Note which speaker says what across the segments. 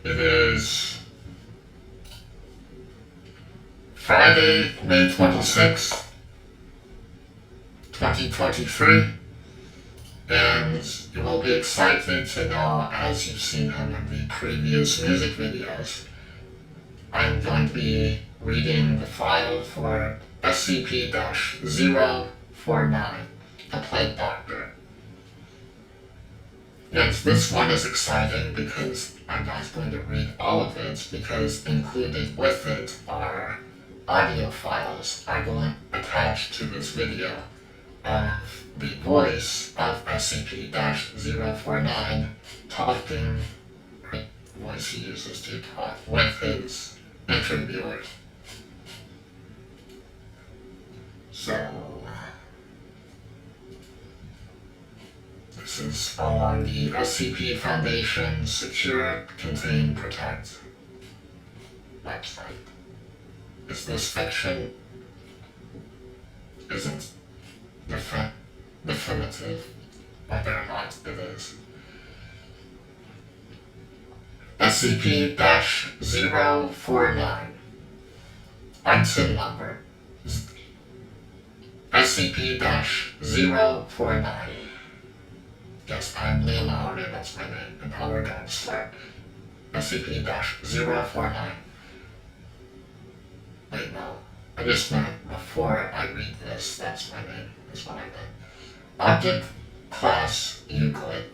Speaker 1: It is Friday, May 26th, 2023, and you will be excited to know, as you've seen him in the previous music videos, I'm going to be reading the file for SCP-049, the Plague Doctor. And this one is exciting because I'm not going to read all of it, because included with it are audio files I will attach to this video of the voice of SCP-049 talking, the voice he uses to talk with his interviewers. So, this is all on the SCP Foundation Secure, Contain, Protect website. Is this fiction? Isn't definitive whether or not it is. SCP-049. Item number SCP-049. Yes, I'm Leonardo, that's my name, and now we're going to start. SCP-049. Wait, no. I just meant before I read this, that's my name, is what I meant. Object Class Euclid.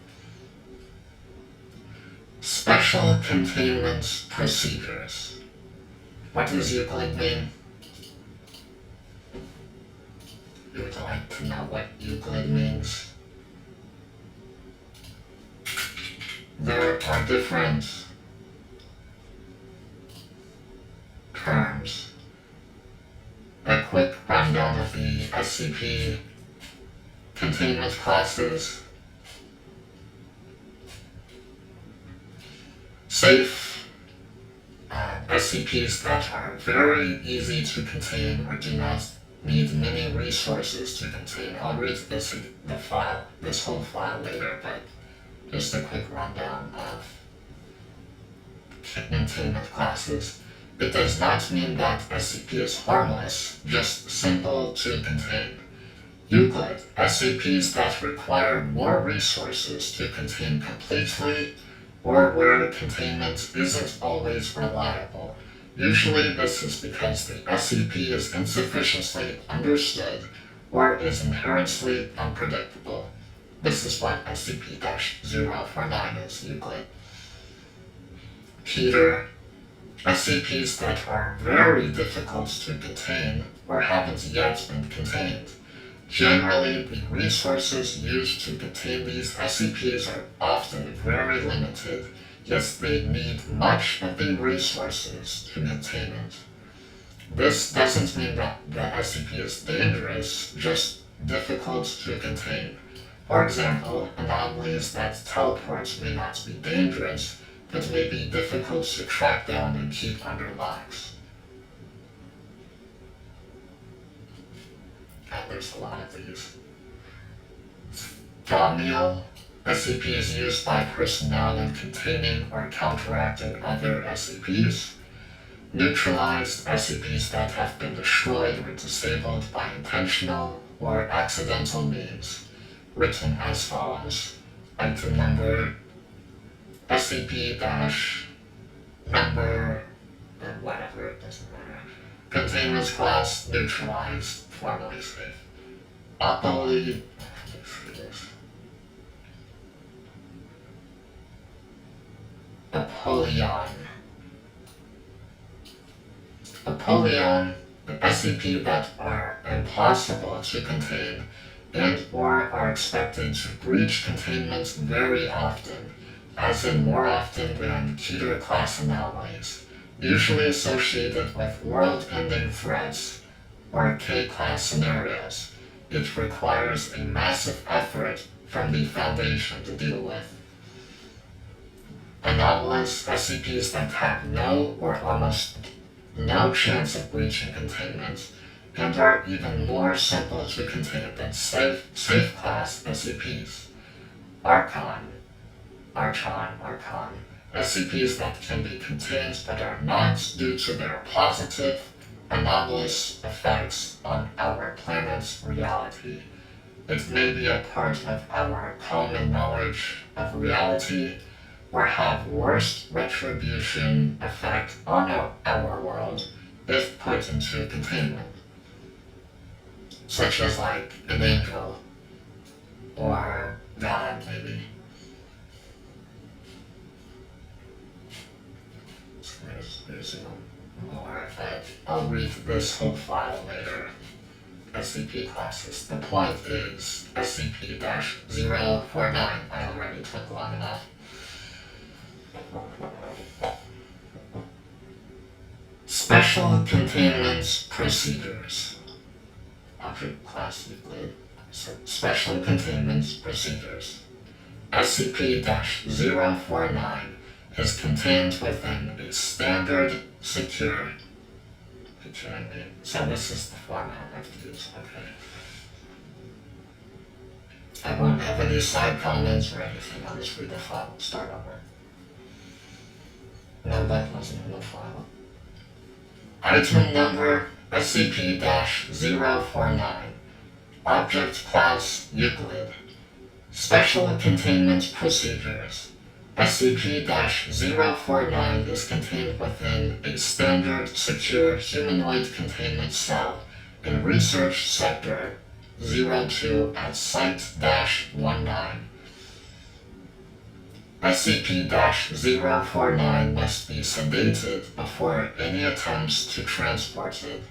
Speaker 1: Special Containment Procedures. What does Euclid mean? You would like to know what Euclid means? There are different terms. A quick rundown of the SCP containment classes. Safe, SCPs that are very easy to contain or do not need many resources to contain. I'll read this whole file later, but just a quick rundown of containment classes. It does not mean that SCP is harmless, just simple to contain. Euclid, SCPs that require more resources to contain completely, or where containment isn't always reliable. Usually this is because the SCP is insufficiently understood or is inherently unpredictable. This is what SCP-049 is, Euclid. Peter, SCPs that are very difficult to contain or haven't yet been contained. Generally, the resources used to contain these SCPs are often very limited, yet they need much of the resources to contain it. This doesn't mean that the SCP is dangerous, just difficult to contain. For example, anomalies that teleport may not be dangerous, but may be difficult to track down and keep under locks. And there's a lot of these. Thaumiel, SCPs used by personnel in containing or counteracting other SCPs. Neutralized, SCPs that have been destroyed or disabled by intentional or accidental means. Written as follows. Item number SCP-number, whatever, it doesn't matter. Containment class neutralized, formerly safe. Apollyon. Apollyon, the SCP that are impossible to contain and or are expected to breach containment very often, as in more often than Keter class anomalies, usually associated with world-ending threats or K-class scenarios. It requires a massive effort from the Foundation to deal with. Anomalous SCPs that have no or almost no chance of breaching containment and are even more simple to contain than safe class SCPs. Archon, SCPs that can be contained but are not due to their positive, anomalous effects on our planet's reality. It may be a part of our common knowledge of reality or have worst retribution effect on our world if put into containment, such as like an angel or God maybe. There's more effect. I'll read this whole file later. SCP classes. The point is SCP-049. I already took long enough. Special Containment Procedures. Object Class Euclid. Special Containment Procedures. SCP-049 is contained within a standard, secure. So this is the format I have to use. Okay. I won't have any side comments or anything. I'll just read the file and start over. No, that wasn't in the file. Item number SCP-049. Object Class Euclid. Special Containment Procedures. SCP-049 is contained within a standard, secure humanoid containment cell in Research Sector 02 at Site-19. SCP-049 must be sedated before any attempts to transport it.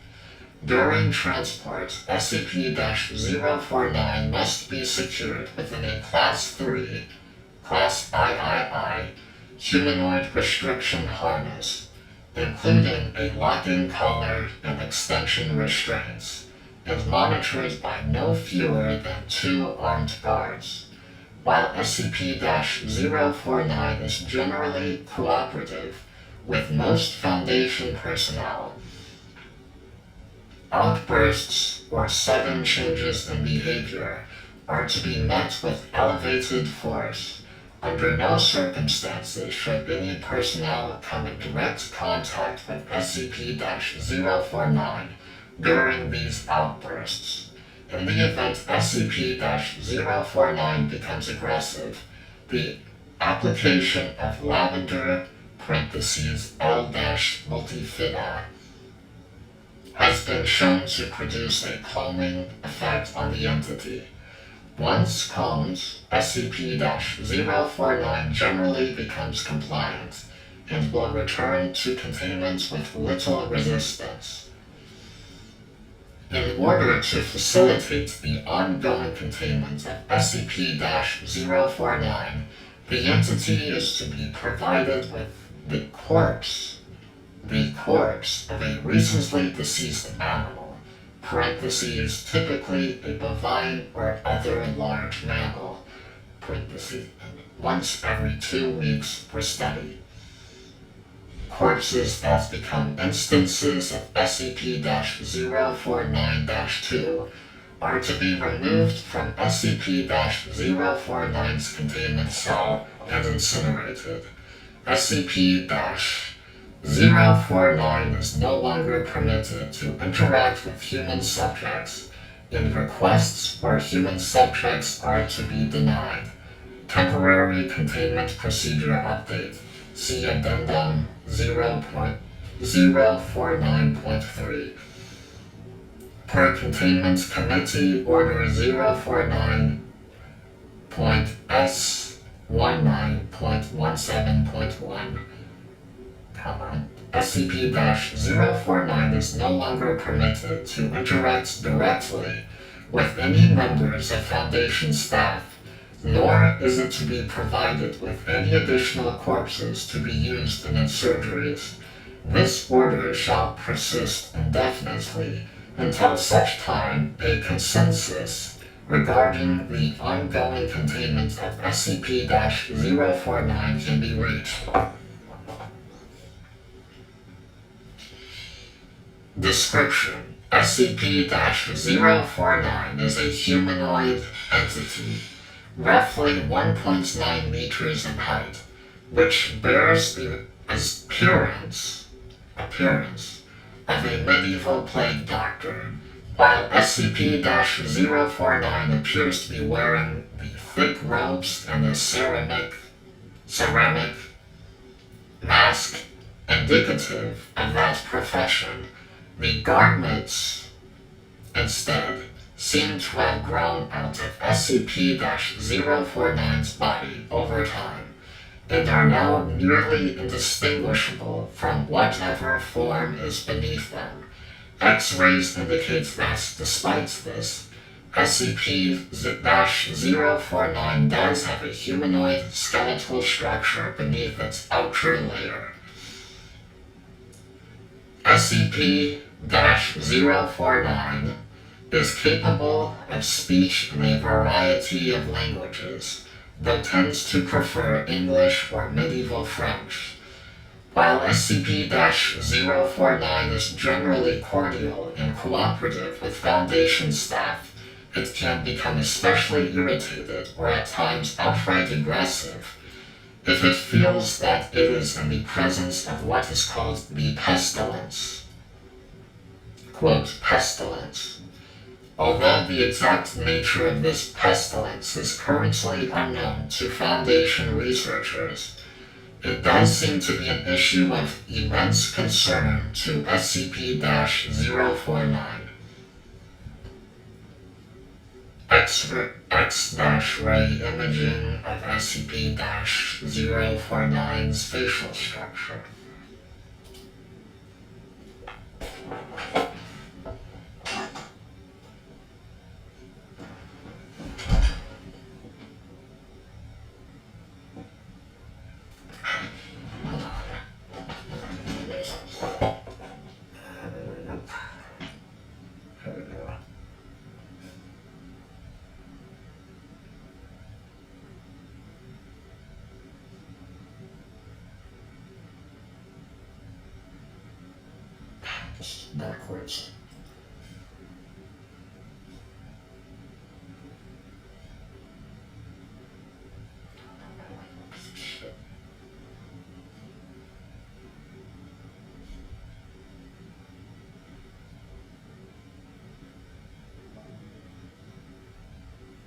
Speaker 1: During transport, SCP-049 must be secured within a Class 3 Class III humanoid restriction harness, including a locking collar and extension restraints, and monitored by no fewer than 2 armed guards. While SCP-049 is generally cooperative with most Foundation personnel, outbursts or sudden changes in behavior are to be met with elevated force. Under no circumstances should any personnel come in direct contact with SCP-049 during these outbursts. In the event SCP-049 becomes aggressive, the application of lavender (L-multifida) has been shown to produce a calming effect on the entity. Once calmed, SCP-049 generally becomes compliant and will return to containment with little resistance. In order to facilitate the ongoing containment of SCP-049, the entity is to be provided with the corpse of a recently deceased animal. Typically a bovine or other large mammal, once every 2 weeks for study. Corpses that become instances of SCP-049-2 are to be removed from SCP-049's containment cell and incinerated. SCP-049 is no longer permitted to interact with human subjects, and requests for human subjects are to be denied. Temporary Containment Procedure Update. See Addendum 0.049.3. Per Containment Committee Order 049.S19.17.1. SCP-049 is no longer permitted to interact directly with any members of Foundation staff, nor is it to be provided with any additional corpses to be used in its surgeries. This order shall persist indefinitely until such time a consensus regarding the ongoing containment of SCP-049 can be reached. Description: SCP-049 is a humanoid entity, roughly 1.9 meters in height, which bears the appearance of a medieval plague doctor, while SCP-049 appears to be wearing the thick robes and the ceramic mask indicative of that profession. The garments, instead, seem to have grown out of SCP-049's body over time, and are now nearly indistinguishable from whatever form is beneath them. X-rays indicate that, despite this, SCP-049 does have a humanoid skeletal structure beneath its outer layer. SCP-049 is capable of speech in a variety of languages, though tends to prefer English or medieval French. While SCP-049 is generally cordial and cooperative with Foundation staff, it can become especially irritated or at times outright aggressive if it feels that it is in the presence of what is called the pestilence. Quote, pestilence. Although the exact nature of this pestilence is currently unknown to Foundation researchers, it does seem to be an issue of immense concern to SCP-049. X-ray imaging of SCP-049's facial structure. Backwards.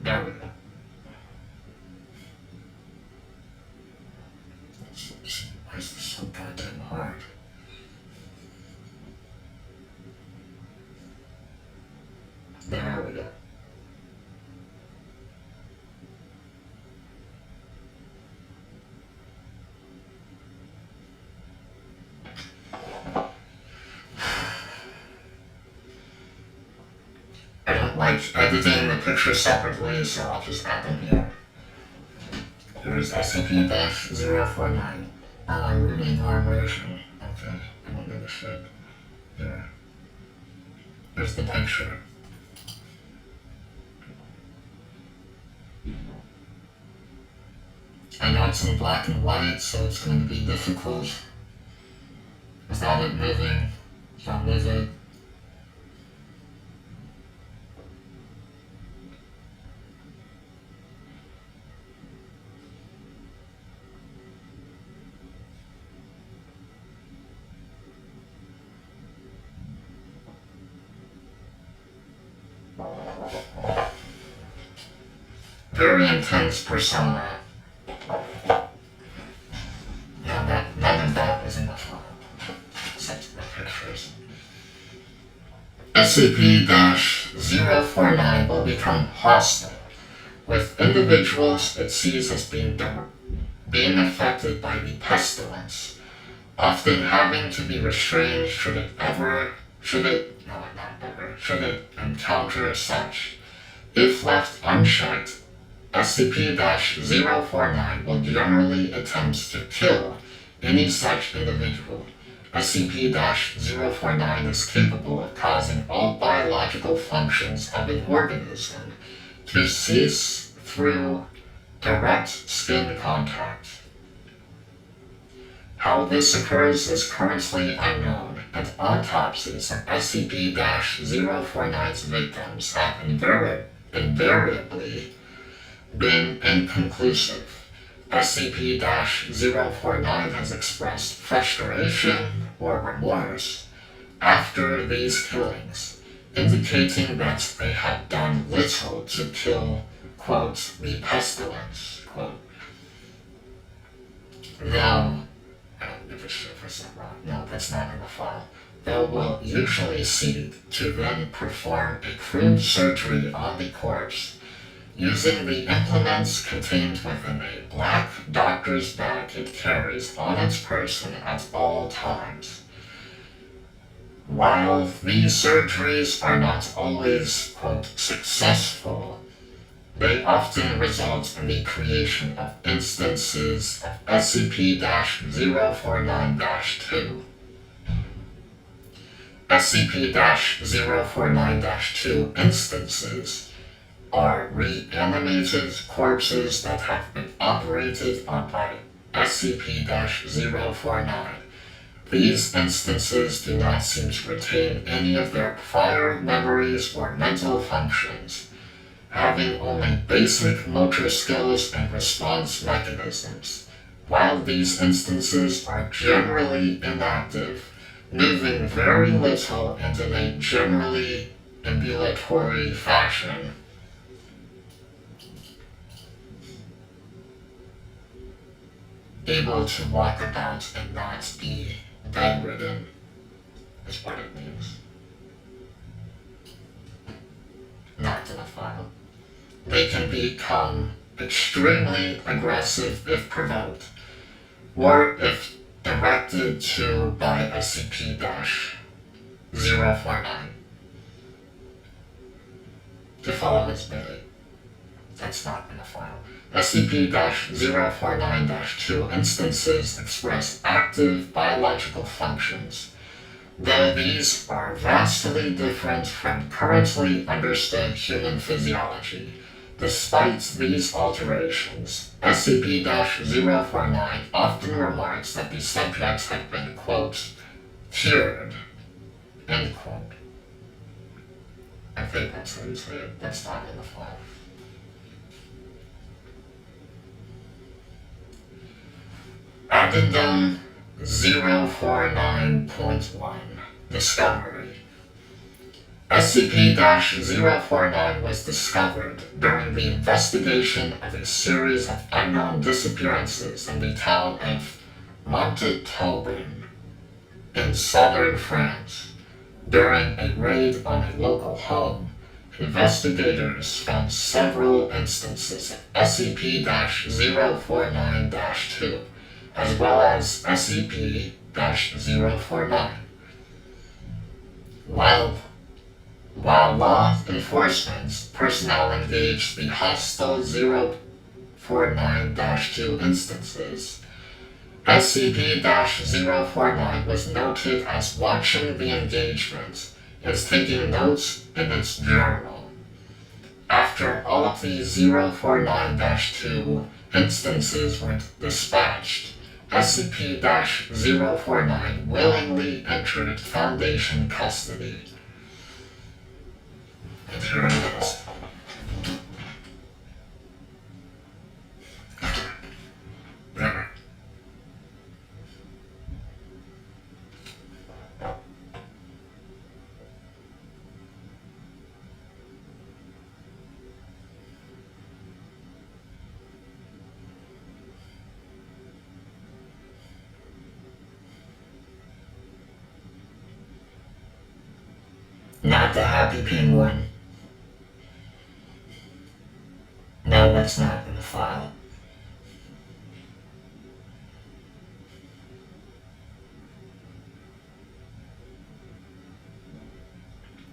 Speaker 1: There we go. Why is this so goddamn hard? There we go. I don't like editing the pictures separately, so I'll just add them here. Here's SCP-049. Rooming armoration. Okay, I don't give a shit. There. There's the picture. I know it's in black and white, so it's going to be difficult without it moving, so I'll move it. Very intense persona. None of that was in the file, except the pictures. SCP-049 will become hostile with individuals it sees as being affected by the pestilence, often having to be restrained should it encounter such. If left unchecked, SCP-049 will generally attempt to kill any such individual. SCP-049 is capable of causing all biological functions of an organism to cease through direct skin contact. How this occurs is currently unknown, and autopsies of SCP-049's victims have invariably been inconclusive. SCP-049 has expressed frustration or remorse after these killings, indicating that they had done little to kill, quote, the pestilence, quote. Though, I don't give a shit for some rock. No, that's not in the file. They will usually seek to then perform a crude surgery on the corpse using the implements contained within a black doctor's bag it carries on its person at all times. While these surgeries are not always, quote, successful, they often result in the creation of instances of SCP-049-2. SCP-049-2 instances are reanimated corpses that have been operated on by SCP-049. These instances do not seem to retain any of their prior memories or mental functions, having only basic motor skills and response mechanisms, while these instances are generally inactive, moving very little and in a generally ambulatory fashion. Able to walk about and not be bedridden is what it means. Not in a file. They can become extremely aggressive if provoked, or if directed to by SCP-049. To follow its melee. That's not in the file. SCP-049-2 instances express active biological functions, though these are vastly different from currently understood human physiology. Despite these alterations, SCP-049 often remarks that the subjects have been, quote, cured, end quote. I think that's how you say it. That's not in the file. Addendum 049.1 Discovery. SCP-049 was discovered during the investigation of a series of unknown disappearances in the town of Montauban in southern France. During a raid on a local home, investigators found several instances of SCP-049-2, as well as SCP-049. While law enforcement personnel engaged the hostile 049-2 instances, SCP-049 was noted as watching the engagement and taking notes in its journal. After all of the 049-2 instances were dispatched, SCP-049 willingly entered Foundation custody. And here it is. There. Not the happy penguin. No, that's not in the file.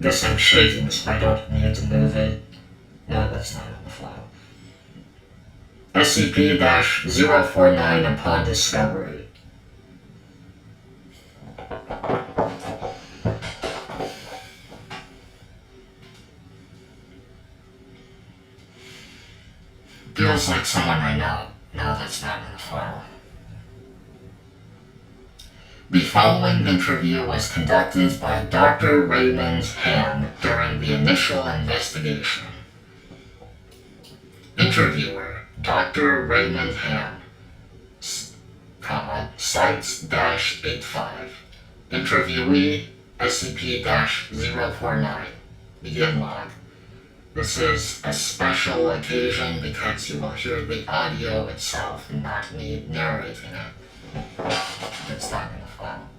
Speaker 1: Guess I'm shaking so I don't need to move it. No, that's not in the file. SCP-049 upon discovery. Feels like someone I know. No, that's not in the file. The following interview was conducted by Dr. Raymond Ham during the initial investigation. Interviewer, Dr. Raymond Ham. Sites-85. Interviewee SCP-049. Begin log. This is a special occasion because you will hear the audio itself and not me narrating it. It's not in the file.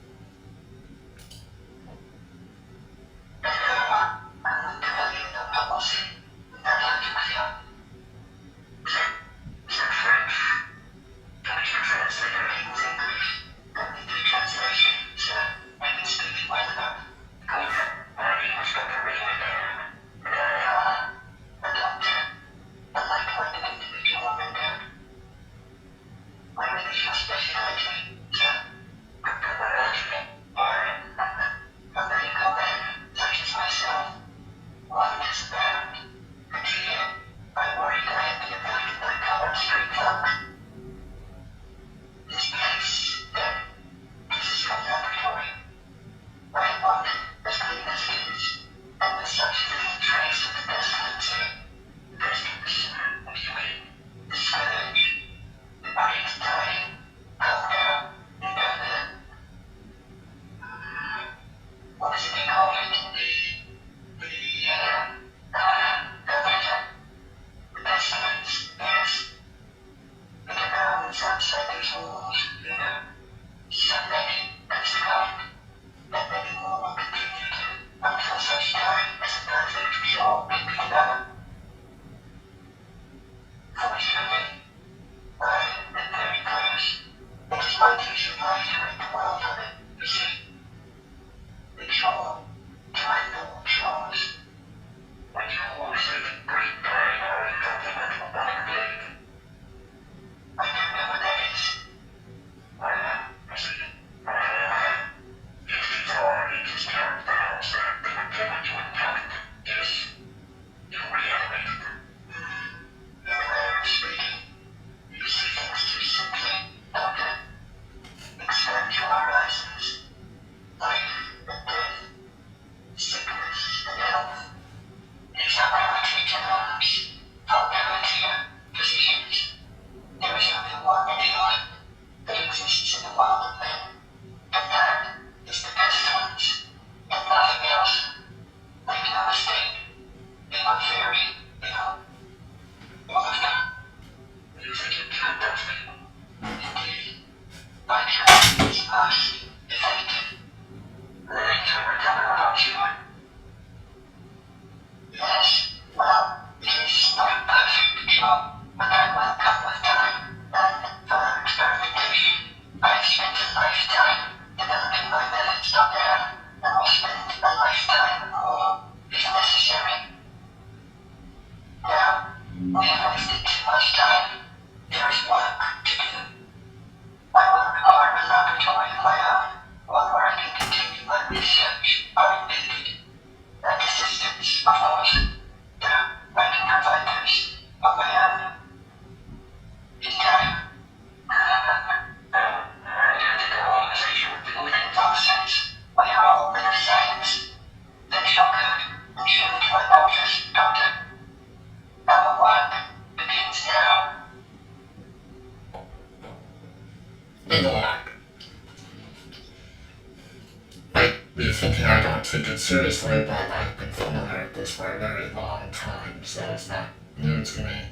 Speaker 1: You're thinking I don't take it seriously, but I've been familiar with this for a very long time, so it's not new to me.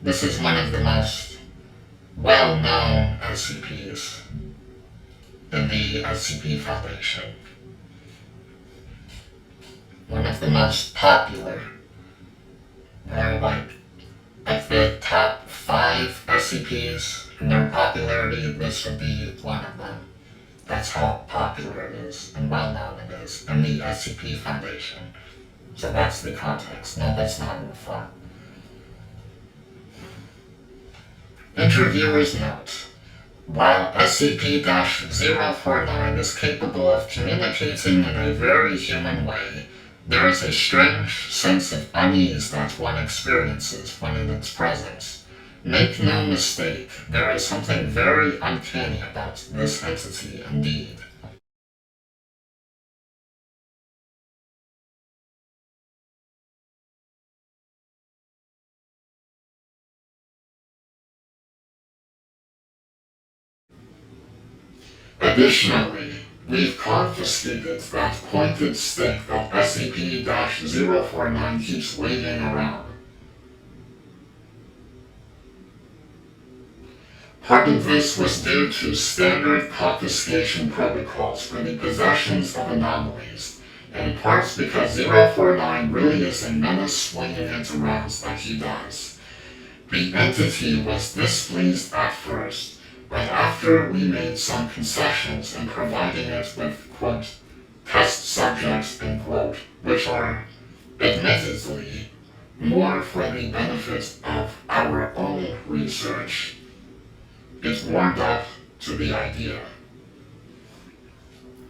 Speaker 1: This is one of the most well-known SCPs in the SCP Foundation. One of the most popular, or like the top 5 SCPs in their popularity, this would be one of them. That's how popular it is and well known it is in the SCP Foundation. So that's the context. No, that's not in the file. Interviewer's note. While SCP-049 is capable of communicating in a very human way, there is a strange sense of unease that one experiences when in its presence. Make no mistake, there is something very uncanny about this entity indeed. Additionally, we've confiscated that pointed stick that SCP-049 keeps waving around. Part of this was due to standard confiscation protocols for the possessions of anomalies, and in part because 049 really is a menace swinging it around like he does. The entity was displeased at first, but after we made some concessions in providing it with, quote, test subjects, end quote, which are, admittedly, more for the benefit of our own research, it warmed up to the idea.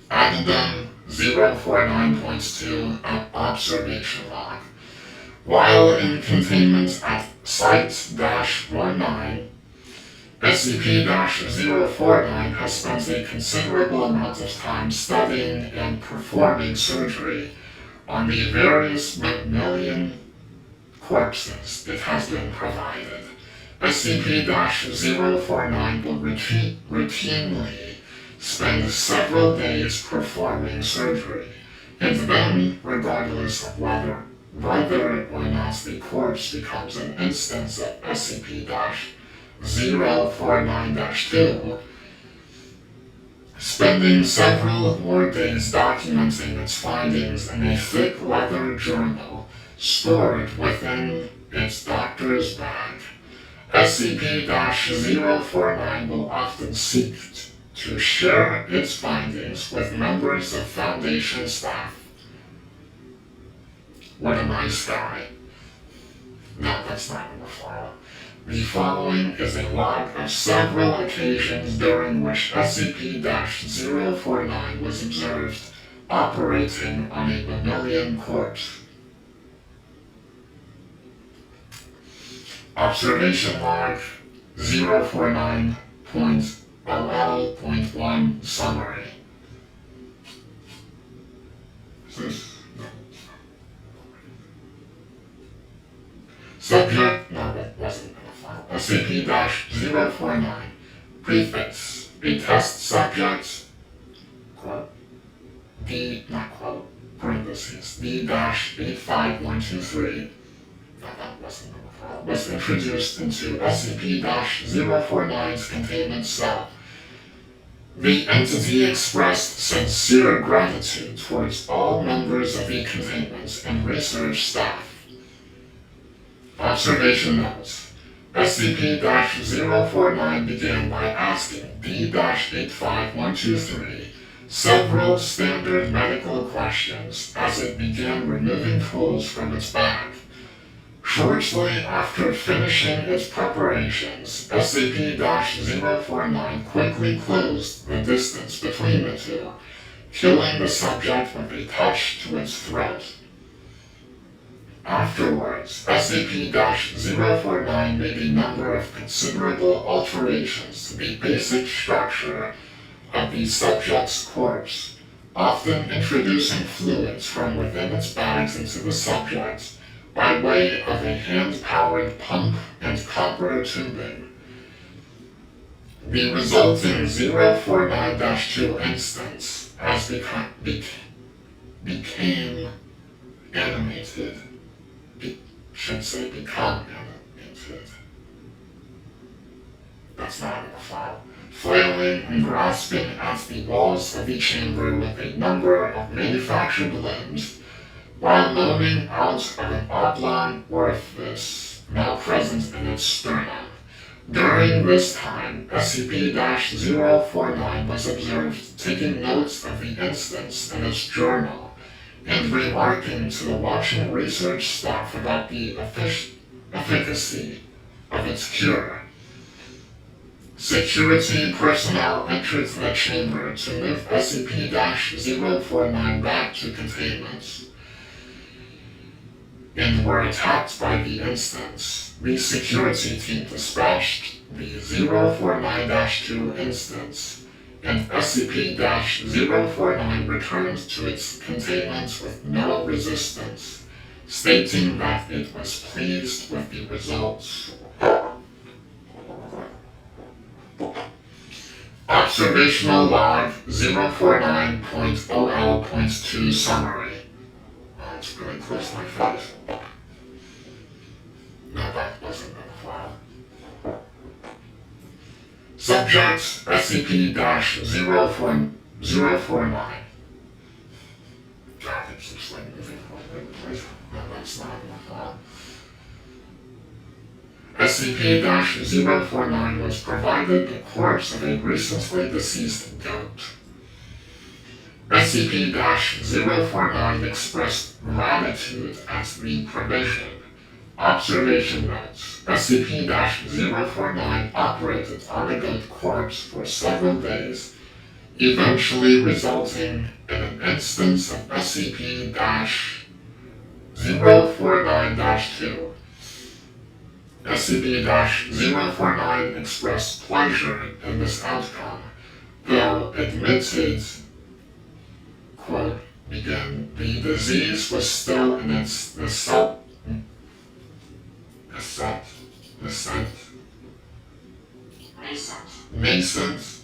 Speaker 1: Addendum 049.2 at observation log. While in containment at Site-19, SCP-049 has spent a considerable amount of time studying and performing surgery on the various mammalian corpses it has been provided. SCP-049 will routinely spend several days performing surgery, and then, regardless of whether or not the corpse becomes an instance of SCP-049-2, spending several more days documenting its findings in a thick leather journal stored within its doctor's bag. SCP-049 will often seek to share its findings with members of Foundation staff. What a nice guy. No, that's not in the file. The following is a log of several occasions during which SCP-049 was observed operating on a mammalian corpse. Observation log 049.0L.1 summary. Subject, no, that wasn't in the file. SCP-049. Prefix. A test subject, quote, not quote, parentheses, D-85123. No, that wasn't in the file. Was introduced into SCP-049's containment cell. The entity expressed sincere gratitude towards all members of the containment and research staff. Observation notes. SCP-049 began by asking D-85123 several standard medical questions as it began removing tools from its bag. Shortly after finishing its preparations, SCP-049 quickly closed the distance between the two, killing the subject with a touch to its throat. Afterwards, SCP-049 made a number of considerable alterations to the basic structure of the subject's corpse, often introducing fluids from within its bags into the subject by way of a hand-powered pump and copper tubing. The resulting 049-2 instance has became animated. Become animated. That's not in the file. Flailing and grasping at the walls of the chamber with a number of manufactured limbs, while moaning out of an oblong orifice now present in its sternum. During this time, SCP-049 was observed taking notes of the instance in its journal, and remarking to the watching research staff about the efficacy of its cure. Security personnel entered the chamber to move SCP-049 back to containment, and were attacked by the instance. The security team dispatched the 049-2 instance, and SCP-049 returned to its containment with no resistance, stating that it was pleased with the results. Observational Log 049.0L.2 Summary. Oh, it's really close to my face. No, that wasn't in the file. Subject SCP-049. God, it's just like moving all over the place. No, that's not in the file. SCP-049 was provided the corpse of a recently deceased goat. SCP-049 expressed gratitude at the provision. Observation notes. SCP-049 operated on the goat corpse for several days, eventually resulting in an instance of SCP-049-2. SCP-049 expressed pleasure in this outcome, though admitted, quote, begin, the disease was still in its nascent,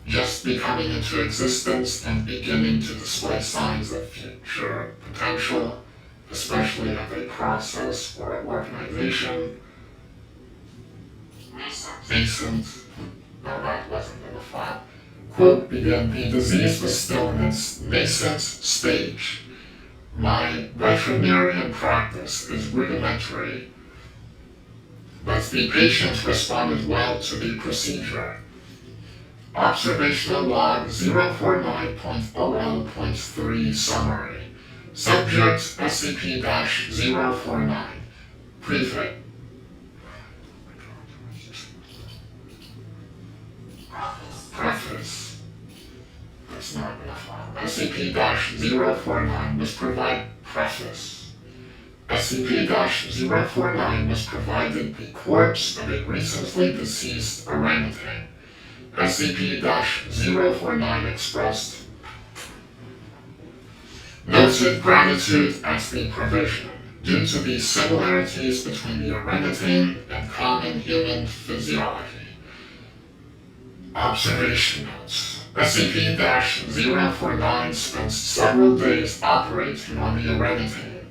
Speaker 1: just becoming into existence and beginning to display signs of future potential, especially of a process or an organization. Nascent. No, that wasn't in the file. Quote, begin, the disease was still in its nascent stage. My veterinarian practice is rudimentary, but the patient responded well to the procedure. Observational Log 049.0L.3 Summary. Subject SCP-049. Prefix. Preface. That's not in the file. SCP-049 was provided. Preface. SCP-049 was provided the corpse of a recently deceased orangutan. SCP-049 expressed noted gratitude at the provision due to the similarities between the orangutan and common human physiology. Observation notes. SCP-049 spent several days operating on the orangutan,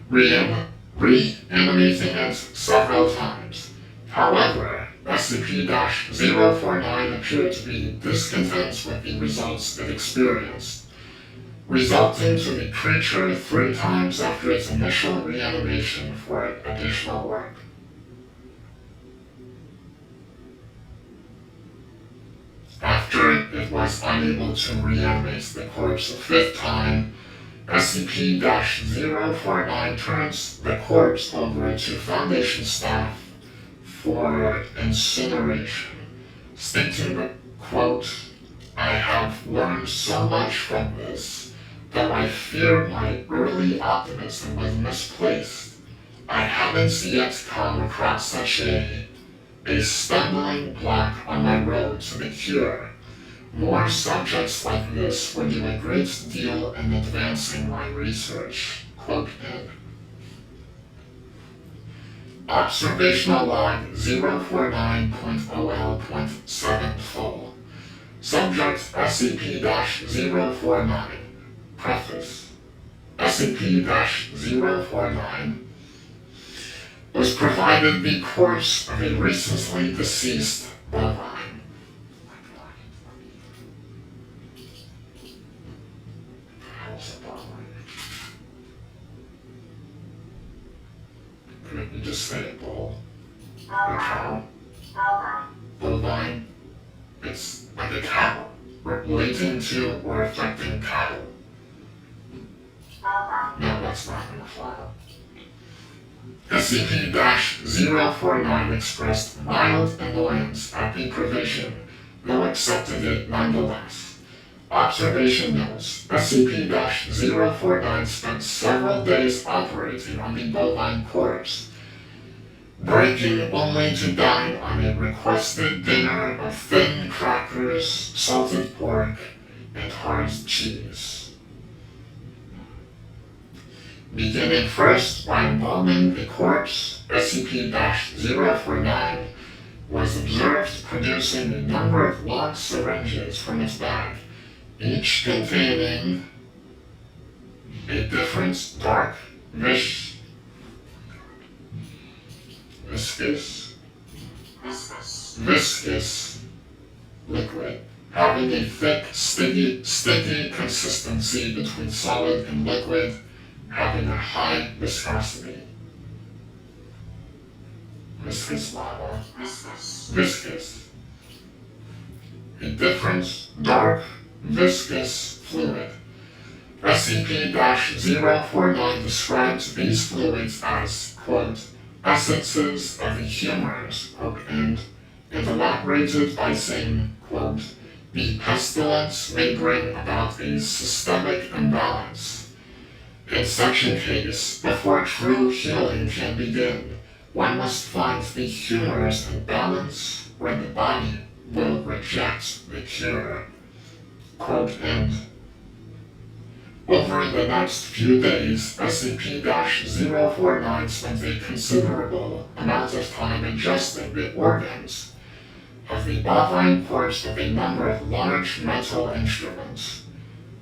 Speaker 1: reanimating it several times. However, SCP-049 appeared to be discontent with the results it experienced, resulting to the creature 3 times after its initial reanimation for additional work. After it was unable to reanimate the corpse a 5th time, SCP-049 turns the corpse over to Foundation staff for incineration, stating that, quote, I have learned so much from this, though I fear my early optimism was misplaced. I haven't yet come across such a stumbling block on my road to the cure. More subjects like this would do a great deal in advancing my research, quote end. Observational Log 049.0L.7 full. Subject SCP-049. Preface. SCP-049 was provided the corpse of a recently deceased bovine. Couldn't you just say a bull? A cow? Bovine? It's like a cow, relating to or affecting cattle. No, that's not in the file. SCP-049 expressed mild annoyance at the provision, though accepted it nonetheless. Observation notes. SCP-049 spent several days operating on the bovine corpse, breaking only to dine on a requested dinner of thin crackers, salted pork, and hard cheese. Beginning first by embalming the corpse, SCP-049 was observed producing a number of long syringes from its bag, each containing a different dark, viscous liquid, having a thick, sticky consistency between solid and liquid, having a high viscosity. Viscous lava. Viscous. A different, dark, viscous fluid. SCP-049 describes these fluids as, quote, essences of the humors, quote, and elaborated by saying, quote, the pestilence may bring about a systemic imbalance. In such a case, before true healing can begin, one must find the humors in balance, where the body will reject the cure. Quote, end. Over the next few days, SCP-049 spent a considerable amount of time adjusting the organs of the bovine corpse with a number of large metal instruments.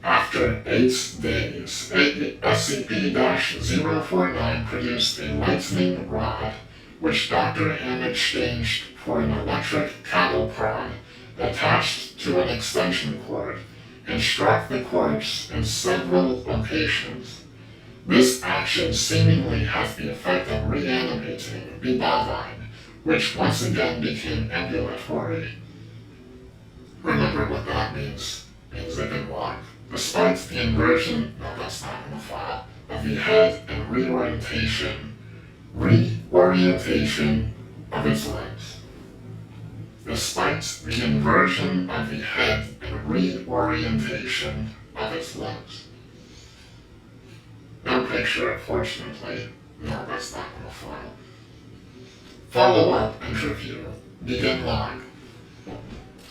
Speaker 1: After 8 days, SCP-049 produced a lightning rod, which Dr. M exchanged for an electric cattle prod attached to an extension cord, and struck the corpse in several locations. This action seemingly has the effect of reanimating the bovine, which once again became ambulatory. Remember what that means. Means it can walk. Despite the inversion, no, that's not in the file, of the head and reorientation of its legs. Despite the inversion of the head and reorientation of its legs. No picture, unfortunately. No, that's not in the file. Follow-up interview. Begin log.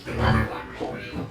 Speaker 1: Another one for you.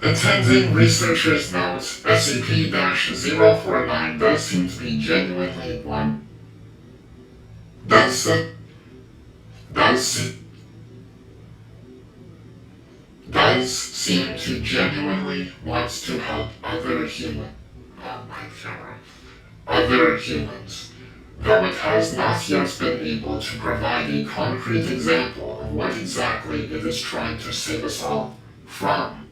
Speaker 1: Attending researchers note SCP-049 does seem to be genuinely one. Does seem to genuinely want to help other humans, though it has not yet been able to provide a concrete example of what exactly it is trying to save us all from.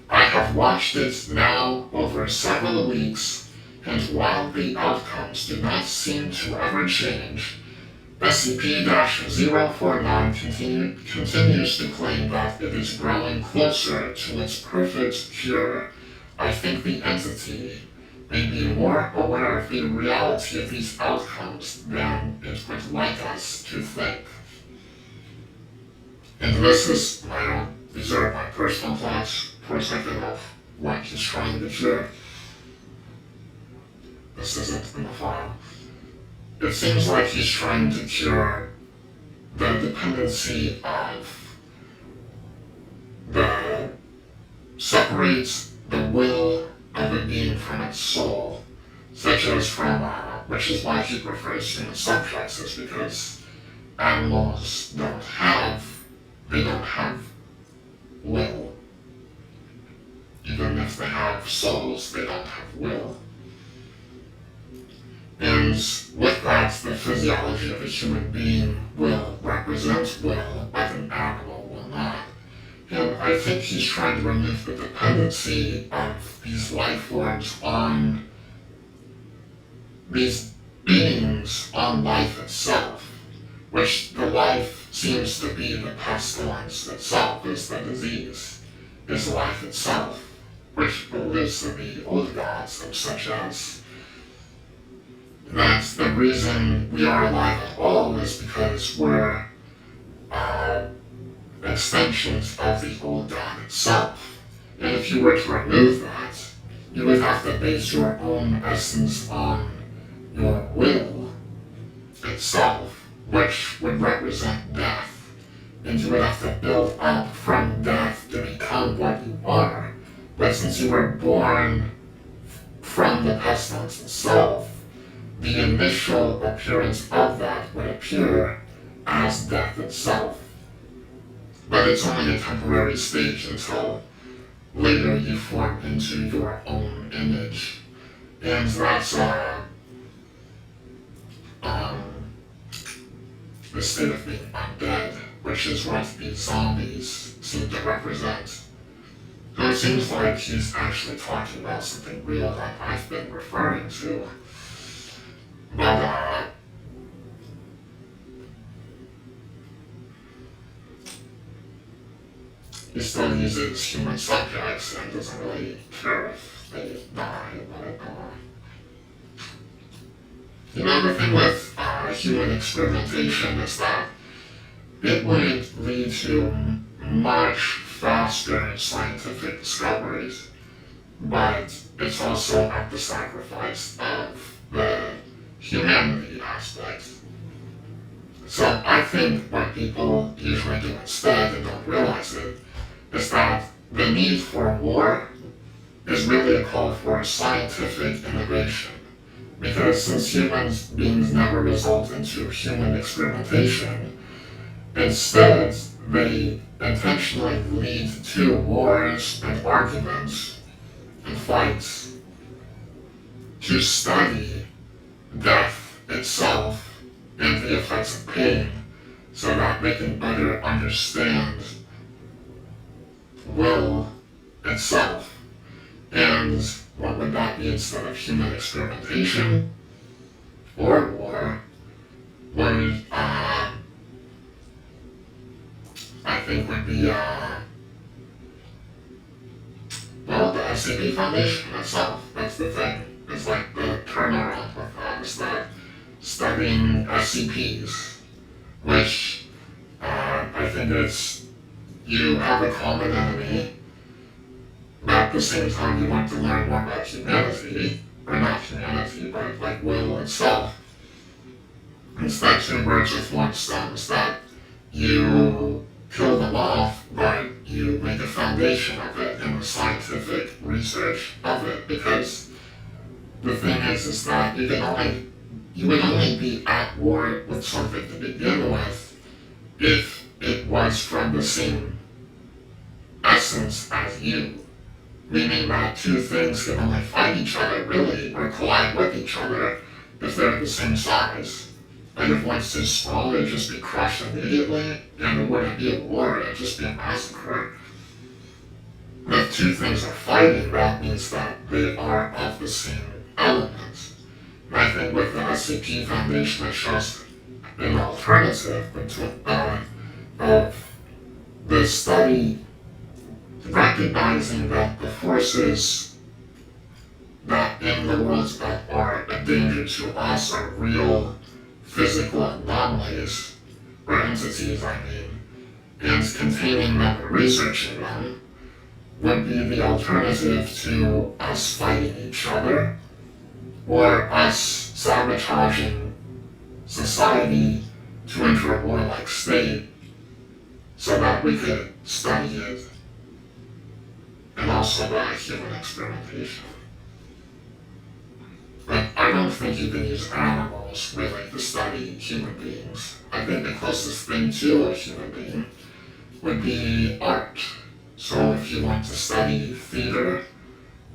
Speaker 1: I have watched it now over several weeks, and while the outcomes do not seem to ever change, SCP-049 continues to claim that it is growing closer to its perfect cure. I think the entity may be more aware of the reality of these outcomes than it would like us to think. And these are my personal thoughts for a second of what he's trying to cure. This isn't in the file. It seems like he's trying to cure the dependency of separates the will of a being from its soul, such as from, which is why he prefers human subjects, is because animals don't have will. Even if they have souls, they don't have will. And with that, the physiology of a human being will represent will, but an animal will not. And I think he's trying to remove the dependency of these life forms on these beings on life itself, which the life seems to be the pestilence itself, is the disease, is life itself, which believes to be old gods of such as that the reason we are alive at all is because we're extensions of the old god itself. And if you were to remove that, you would have to base your own essence on your will itself, which would represent death. And you would have to build up from death to become what you are. But since you were born from the pestilence itself, the initial appearance of that would appear as death itself. But it's only a temporary stage until later you form into your own image. And that's the state of being undead, which is what these zombies seem to represent. So it seems like he's actually talking about something real that I've been referring to. But, he still uses human subjects and doesn't really care if they die, but, the thing with human experimentation is that it would lead to much faster scientific discoveries, but it's also at the sacrifice of the humanity aspect. So I think what people usually do instead and don't realize it is that the need for war is really a call for scientific innovation. Because since human beings never result into human experimentation, instead they intentionally lead to wars and arguments and fights to study death itself and the effects of pain so that they can better understand will itself. And what would that be instead of human experimentation or war? Would, I think would be, well, the SCP Foundation itself. That's the thing. It's like the turnaround with that is that studying SCPs, which, I think it's, you have a common enemy, but at the same time you want to learn more about humanity, or not humanity, but like will itself. It's that two birds with one stone, is that you kill them off, but you make a foundation of it and the scientific research of it, because the thing is that you would only be at war with something to begin with if it was from the same essence as you. Meaning that two things can only fight each other, really, or collide with each other if they're the same size. And if one's too small, it'd just be crushed immediately, and it wouldn't be a war, it'd just be a massacre. If two things are fighting, that means that they are of the same element. And I think with the SCP Foundation, it shows an alternative of the study recognizing that the forces that in the world that are a danger to us are real physical anomalies, or entities, and containing them and researching them would be the alternative to us fighting each other, or us sabotaging society to enter a warlike state so that we could study it, and also the human experimentation. But I don't think you can use animals really to study human beings. I think the closest thing to a human being would be art. So if you want to study theater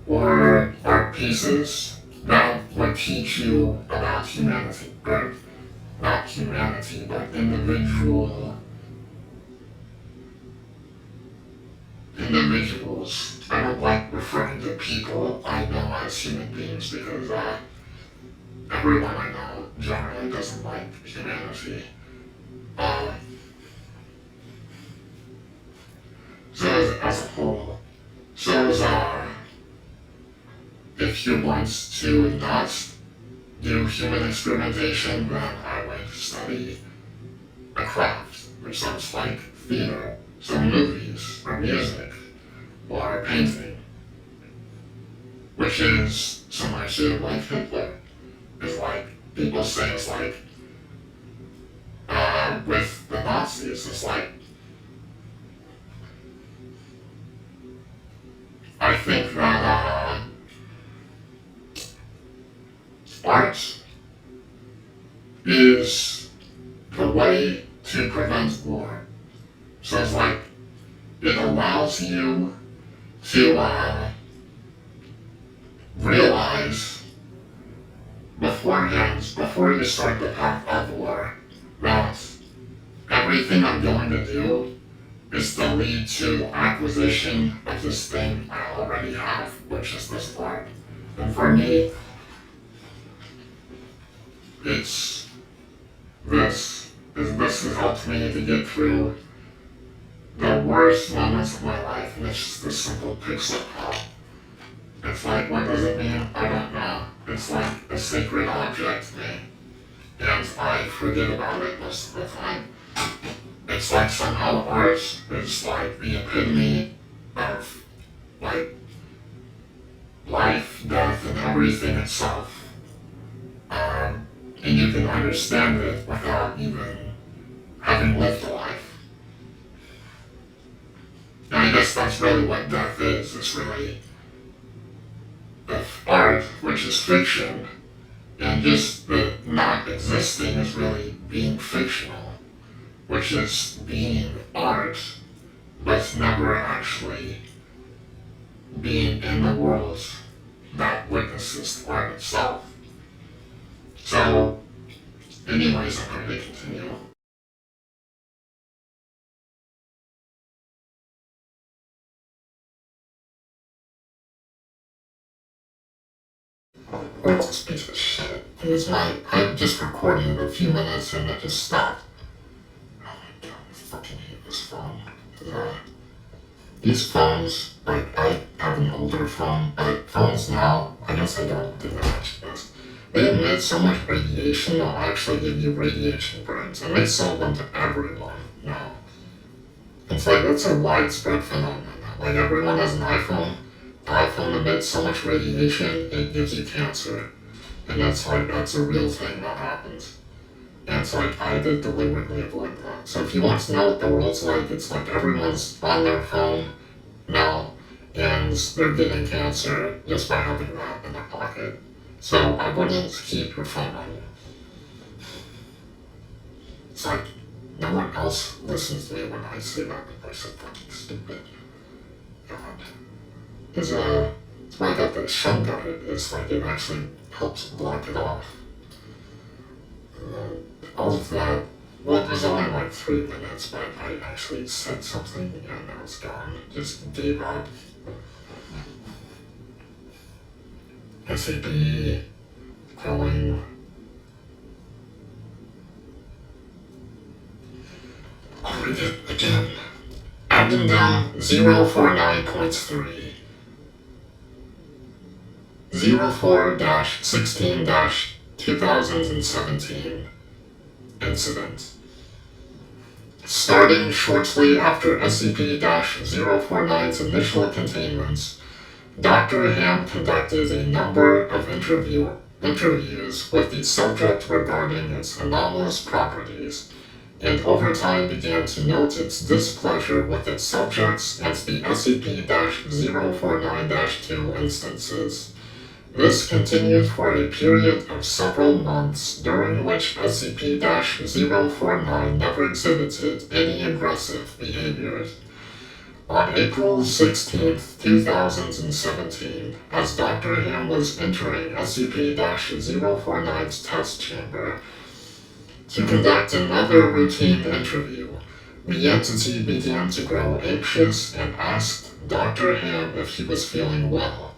Speaker 1: or art pieces, that would teach you about humanity, or not humanity, but individuals. I don't like referring to people I know as human beings because everyone I know generally doesn't like humanity. So as a whole, if you want to not do human experimentation, then I would study a craft, which sounds like theater, so movies, or music, or painting, which is similar to like Hitler. It's like, people say it's like, with the Nazis, it's like, I think that art is the way to prevent war. So it's like, it allows you to realize beforehand, before you start the path of war, that everything I'm going to do is to lead to the acquisition of this thing I already have, which is this art. And for me, this has helped me to get through the worst moments of my life, and it's just this simple pixel pop. It's like, what does it mean? I don't know. It's like a sacred object to me, and I forget about it most of the time. It's like somehow art is like the epitome of like life, death, and everything itself. And you can understand it without even having lived a life. And I guess that's really what death is. It's really art, which is fiction, and just the not existing is really being fictional, which is being art, but never actually being in the world that witnesses the art itself. So, anyways, I'm going to continue. What's this piece of shit? I'm just recording a few minutes and it just stopped. Oh my god, I fucking hate this phone. These phones, like, I have an older phone, but phones now, I guess I don't do that much of this. They emit so much radiation, they'll actually give you radiation burns, and they sell them to everyone now. It's like, that's a widespread phenomenon. Like, everyone has an iPhone. The iPhone emits so much radiation, it gives you cancer. And that's a real thing that happens. And it's like, I did deliberately avoid that. So if you want to know what the world's like, it's like everyone's on their phone now, and they're getting cancer just by having that in their pocket. So I wouldn't keep your phone on you. It's like, no one else listens to me when I say that because I'm so fucking stupid. God. Because, that's why I got the shun diet. It's like, it actually helps block it off. All of that, well, it was only like 3 minutes, but I actually said something and I was gone. Just gave up. SCP growing. I'll read it again. Addendum 049.3 04-16-2017 Incident. Starting shortly after SCP-049's initial containment, Dr. Ham conducted a number of interviews with the subject regarding its anomalous properties, and over time began to note its displeasure with its subjects and the SCP-049-2 instances. This continued for a period of several months, during which SCP-049 never exhibited any aggressive behaviors. On April 16, 2017, as Dr. Ham was entering SCP-049's test chamber to conduct another routine interview, the entity began to grow anxious and asked Dr. Ham if he was feeling well.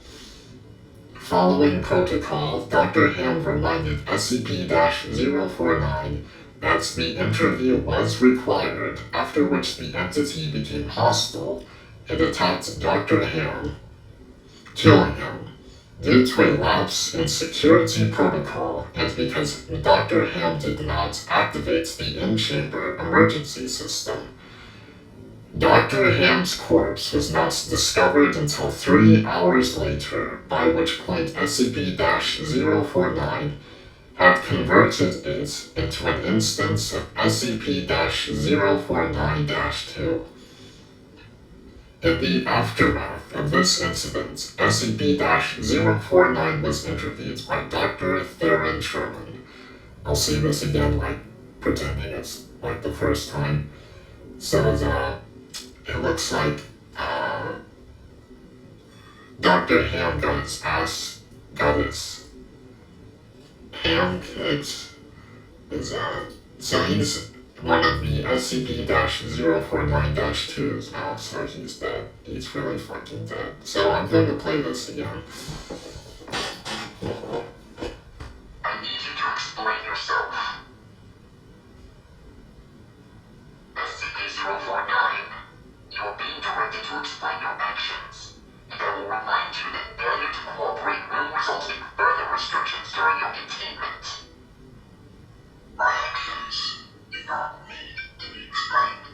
Speaker 1: Following protocol, Dr. Ham reminded SCP-049 that the interview was required, after which the entity became hostile and attacked Dr. Ham, killing him. Due to a lapse in security protocol and because Dr. Ham did not activate the in-chamber emergency system, Dr. Ham's corpse was not discovered until 3 hours later, by which point SCP-049 had converted it into an instance of SCP-049-2. In the aftermath of this incident, SCP-049 was interviewed by Dr. Theron Sherman. I'll say this again, like, pretending it's, like, the first time. So, it looks like, Dr. Ham got his ham kicked. So he's one of the SCP-049-2s now, so he's dead. He's really fucking dead. So I'm going to play this again. I need you to explain yourself. SCP-049, you are being directed to explain your actions, and I will remind you that failure to cooperate will result in further restrictions during your containment. My actions do not need to be explained.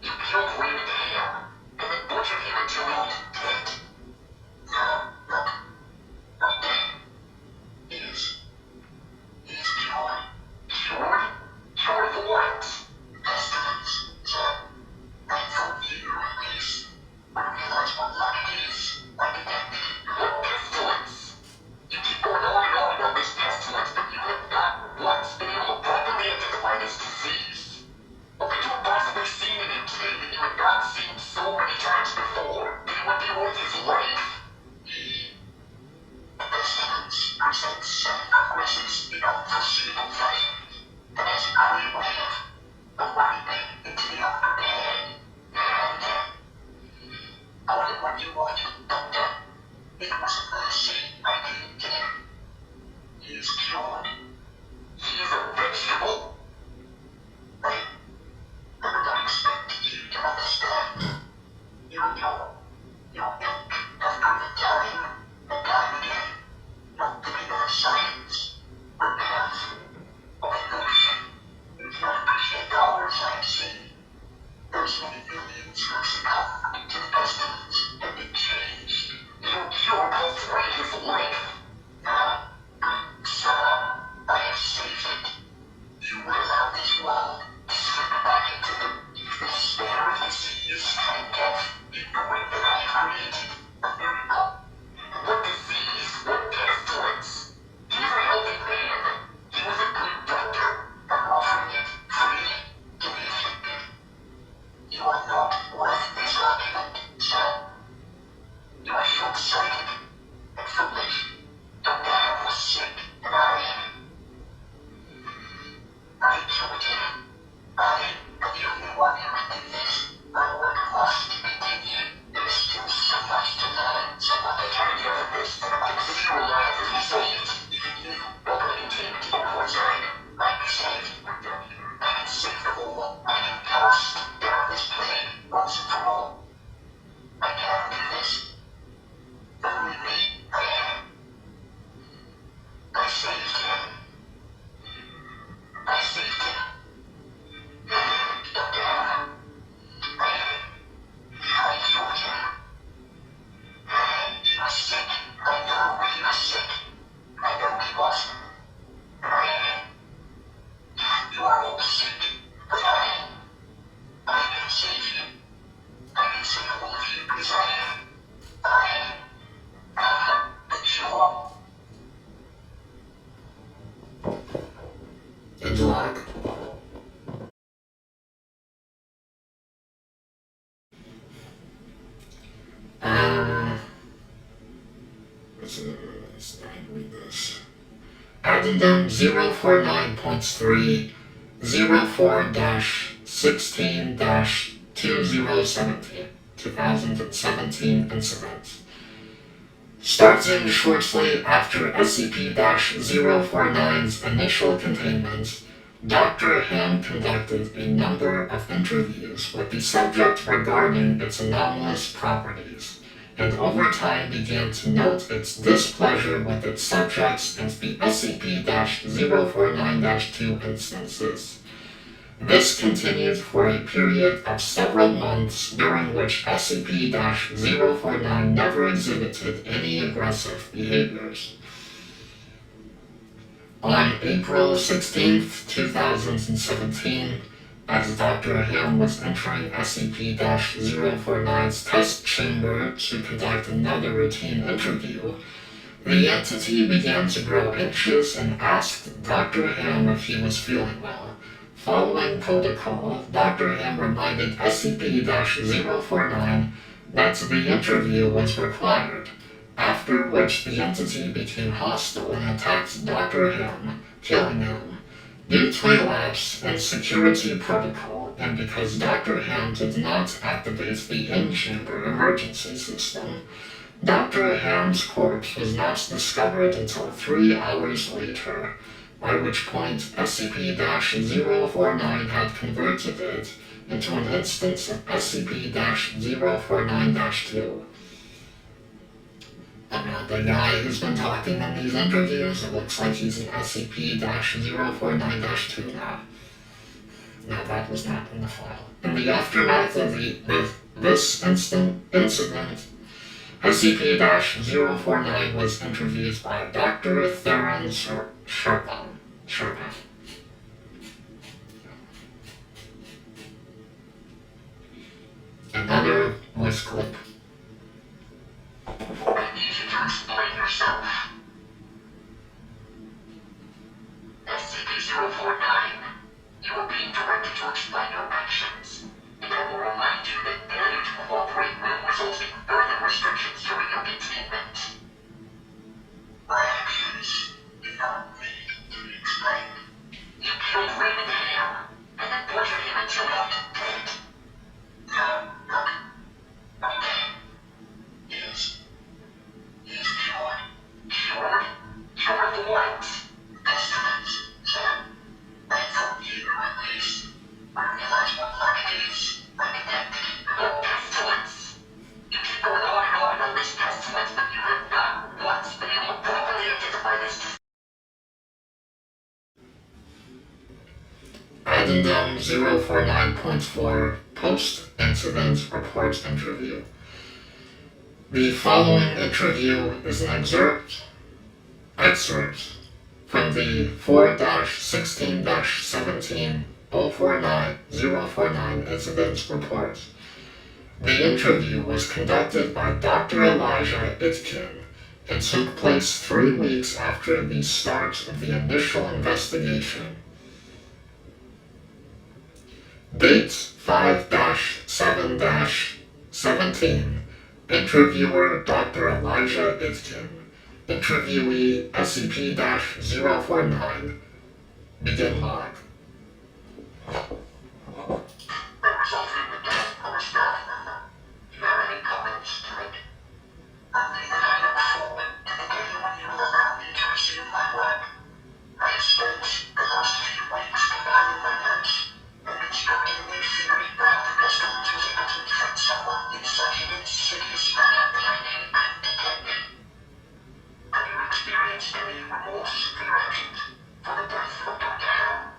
Speaker 1: You killed Raymond Ham, and then butchered him until he was dead. No, look, not dead. He is cured. Cured? Cured of what? Pestilence, sir. Right from you, at least. I realize what luck it is. Like that. What pestilence? You keep going on and on about this pestilence, but you have not once been able to properly identify this disease. What could you have possibly seen in him today that you had not seen so many times before? That it would be worth his life? The pestilence presents some progresses in unforeseeable fashion, but as I live, the running into the underbelly, and only when you want it, Doctor, it was a mercy I didn't get him. He is cured. He is a vegetable. I would not expect you to understand. You know, your ilk after the time and time again, not to be the science, or path, or evolution. You cannot appreciate the horrors I have seen. Those many millions who succumbed to the pestilence have been changed. You cure both ways. read this. Addendum 049.3 04-16-2017 incident. Starting shortly after SCP-049's initial containment, Dr. Ham conducted a number of interviews with the subject regarding its anomalous properties, and over time began to note its displeasure with its subjects and the SCP-049-2 instances. This continued for a period of several months during which SCP-049 never exhibited any aggressive behaviors. On April 16, 2017, as Dr. Ham was entering SCP-049's test chamber to conduct another routine interview, the entity began to grow anxious and asked Dr. Ham if he was feeling well. Following protocol, Dr. Ham reminded SCP-049 that the interview was required, after which the entity became hostile and attacked Dr. Ham, killing him. Due to a lapse in security protocol, and because Dr. Ham did not activate the in-chamber emergency system, Dr. Ham's corpse was not discovered until 3 hours later, by which point SCP-049 had converted it into an instance of SCP-049-2. The guy who's been talking in these interviews, it looks like he's an SCP-049-2 now. No, that was not in the file. In the aftermath of this incident, SCP-049 was interviewed by Dr. Theron Sherpa. Another voice clip.
Speaker 2: I need you to explain yourself. SCP-049, you are being directed to explain your actions, and I will remind you that failure to cooperate will result in further restrictions during your containment. My actions do not need to be explained. You killed Raymond Ham, and then tortured him until he was dead. No, look. Okay. Yes. He's cured. Cured? Cured of what? Pestilence, son. I thought you, at least, realize what luck it is. Unconnected. No pestilence. You keep going on and on about this pestilence, but you have not once been able to properly identify this disease.
Speaker 1: Addendum 049.4 Post-Incident Report Interview. The following interview is an excerpt from the 4-16-17-049 Incident Report. The interview was conducted by Dr. Elijah Itkin and took place 3 weeks after the start of the initial investigation. Date 5-7-17. Interviewer Dr. Elijah Itkin. Interviewee SCP-049. Begin log.
Speaker 2: The result of the death of a staff member. Do you have any comments to make? Only that I look forward to the day when you will allow me to resume my work. I have spent the last few weeks compiling my notes and constructing a new theory for how the pestilence was able to infect someone in such an insidious manner that I nearly couldn't detect it. Have you experienced any remorse for your actions, for the death of Dr. Ham?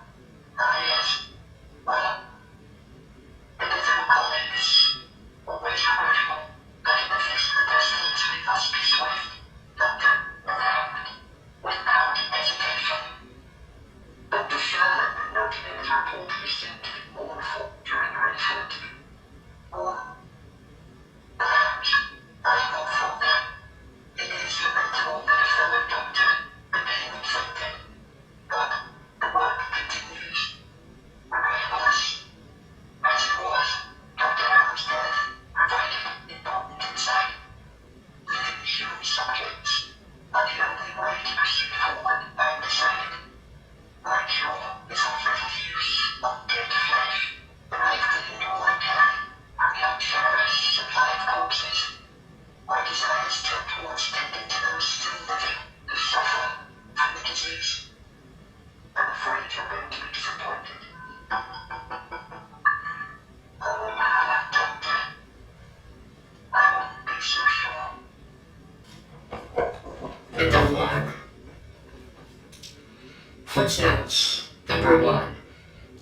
Speaker 1: Pilot's notes. Number 1.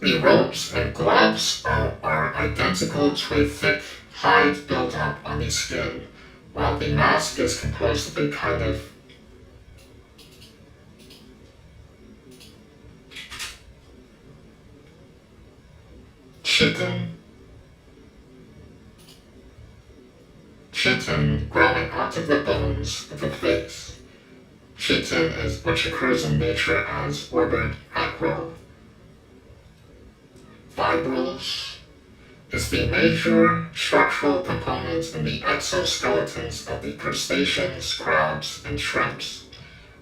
Speaker 1: The robes and gloves are identical to a thick hide buildup on the skin, while the mask is composed of a kind of chitin growing out of the bones of the face. Chitin which occurs in nature as ordered fibrils, is the major structural component in the exoskeletons of the crustaceans, crabs, and shrimps,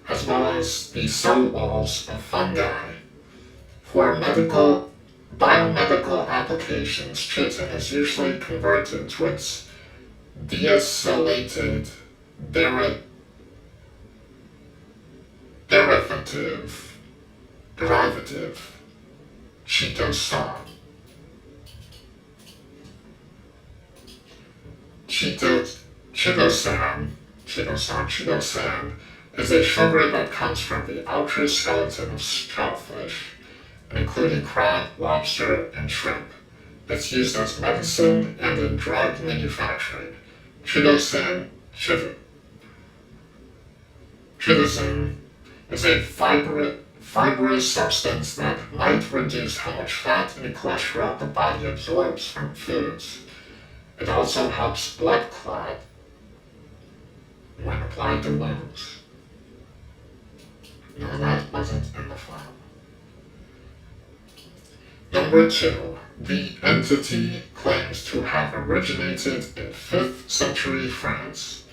Speaker 1: as well as the cell walls of fungi. For biomedical applications, chitin is usually converted to its deacylated derivative, chitosan. Chitosan is a sugar that comes from the outer skeleton of shellfish, including crab, lobster, and shrimp. It's used as medicine and in drug manufacturing. Chitosan is a fibrous substance that might reduce how much fat and cholesterol the body absorbs from foods. It also helps blood clot when applied to wounds. No, that wasn't in the file. Number 2. The entity claims to have originated in 5th century France,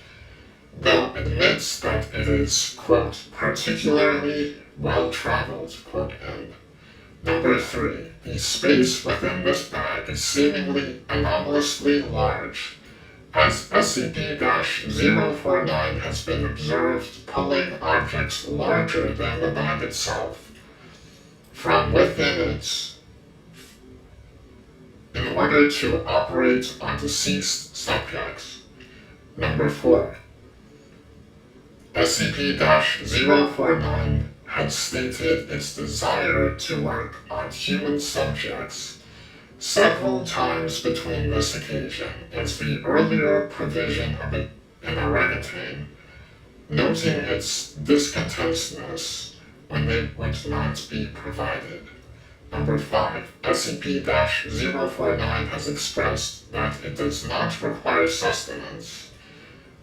Speaker 1: though admits that it is, quote, particularly well-traveled, quote, end. Number 3. The space within this bag is seemingly anomalously large, as SCP-049 has been observed pulling objects larger than the bag itself from within it in order to operate on deceased subjects. Number 4. SCP-049 had stated its desire to work on human subjects several times between this occasion and the earlier provision of an orangutan, noting its discontentedness when they would not be provided. Number 5. SCP-049 has expressed that it does not require sustenance,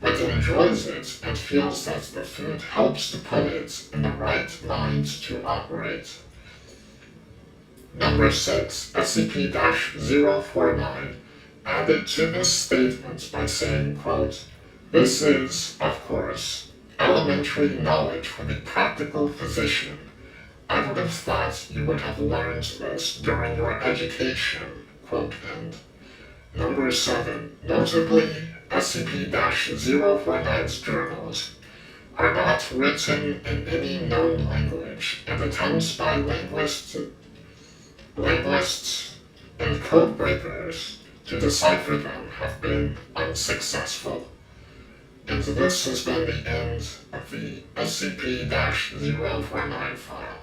Speaker 1: but enjoys it and feels that the food helps to put it in the right mind to operate. Number 6. SCP-049 added to this statement by saying, quote, "This is, of course, elementary knowledge for the practical physician. I would have thought you would have learned this during your education," quote, end. Number 7. Notably, SCP-049's journals are not written in any known language, and attempts by linguists and code breakers to decipher them have been unsuccessful. And this has been the end of the SCP-049 file.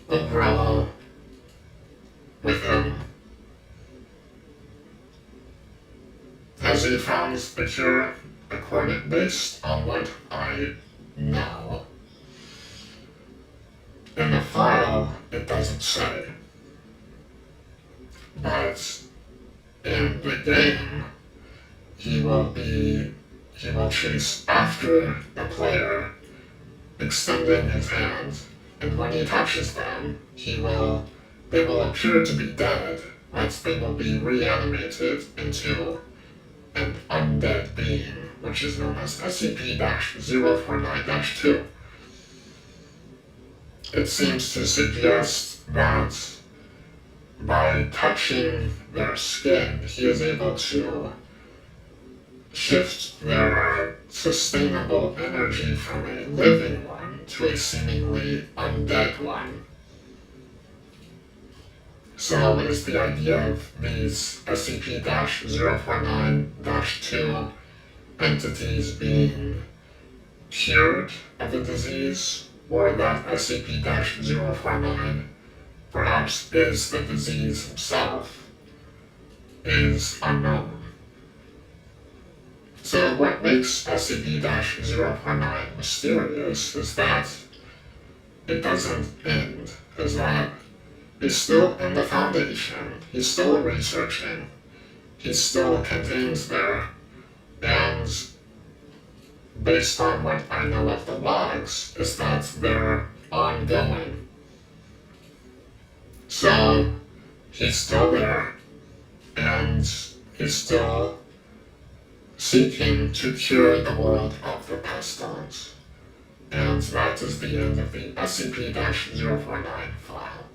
Speaker 1: Overall, with him, has he found the cure according based on what I know? In the file, it doesn't say. But in the game, he will chase after the player, extending his hand, and when he touches them, they will appear to be dead, but they will be reanimated into an undead being, which is known as SCP-049-2. It seems to suggest that by touching their skin, he is able to shift their sustainable energy from a living one to a seemingly undead one. So is the idea of these SCP-049-2 entities being cured of the disease, or that SCP-049 perhaps is the disease himself, is unknown. So what makes SCP-049 mysterious is that it doesn't end, is that he's still in the Foundation, he's still researching, he's still contained there, and based on what I know of the logs, is that they're ongoing. So he's still there, and he's still seeking to cure the world of the pestilence. And that is the end of the SCP-049 file.